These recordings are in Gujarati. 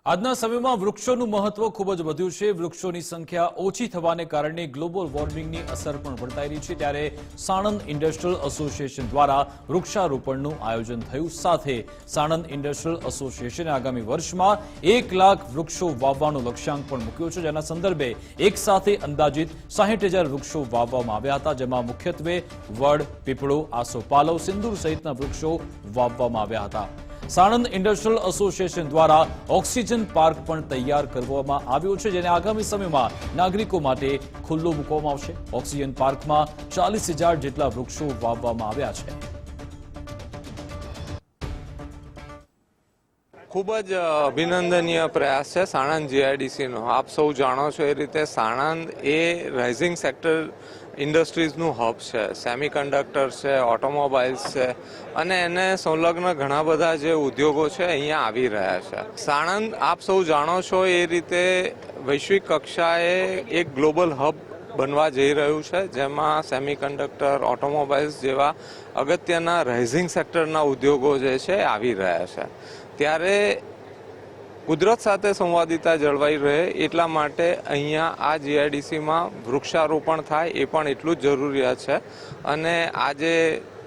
આજના સમયમાં વૃક્ષોનું મહત્વ ખૂબ જ વધ્યું છે। વૃક્ષોની સંખ્યા ઓછી થવાને કારણે ગ્લોબલ વોર્મિંગની અસર પણ વર્તાઈ રહી છે। ત્યારે સાણંદ ઇન્ડસ્ટ્રીયલ એસોસિએશન દ્વારા વૃક્ષારોપણનું આયોજન થયું। સાથે સાણંદ ઇન્ડસ્ટ્રીયલ એસોસિએશને આગામી વર્ષમાં 1 લાખ વૃક્ષો વાવવાનો લક્ષ્યાંક પણ મૂક્યો છે, જેના સંદર્ભે એક સાથે અંદાજિત 60,000 વૃક્ષો વાવવામાં આવ્યા હતા, જેમાં મુખ્યત્વે વડ, પીપળો, આસોપાલવ, સિંદૂર સહિતના વૃક્ષો વાવવામાં આવ્યા હતા। સાણંદ ઇન્ડસ્ટ્રીયલ એસોસિએશન દ્વારા ઓક્સિજન પાર્ક પણ તૈયાર કરવામાં આવ્યો છે, જેને આગામી સમયમાં નાગરિકો માટે ખુલ્લો મૂકવામાં આવશે। ઓક્સિજન પાર્કમાં 40,000 જેટલા વૃક્ષો વાવવામાં આવ્યા છે। ખૂબ જ અભિનંદનીય પ્રયાસ છે સાણંદ જીઆઈડીસીનો। આપ સૌ જાણો છો એ રીતે સાણંદ એ રાઇઝિંગ સેક્ટર ઇન્ડસ્ટ્રીઝનું હબ છે। સેમિકન્ડક્ટર છે, ઓટોમોબાઈલ્સ છે અને એને સંલગ્ન ઘણા બધા જે ઉદ્યોગો છે અહીંયા આવી રહ્યા છે। સાણંદ આપ સૌ જાણો છો એ રીતે વૈશ્વિક કક્ષાએ એક ગ્લોબલ હબ બનવા જઈ રહ્યું છે, જેમાં સેમિકન્ડક્ટર, ઓટોમોબાઈલ્સ જેવા અગત્યના રાઇઝિંગ સેક્ટરના ઉદ્યોગો જે છે આવી રહ્યા છે। ત્યારે કુદરત સાથે સંવાદિતા જળવાઈ રહે એટલા માટે અહીંયા આ જીઆઈડીસીમાં વૃક્ષારોપણ થાય એ પણ એટલું જ જરૂરિયાત છે। અને આજે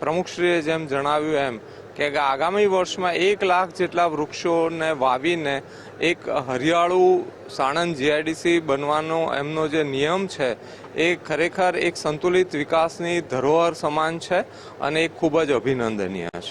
પ્રમુખશ્રીએ જેમ જણાવ્યું એમ કે આગામી વર્ષમાં 1 લાખ જેટલા વૃક્ષોને વાવીને એક હરિયાળું સાણંદ જીઆઈડીસી બનવાનો એમનો જે નિયમ છે એ ખરેખર એક સંતુલિત વિકાસની ધરોહર સમાન છે અને એ ખૂબ જ અભિનંદનીય છે।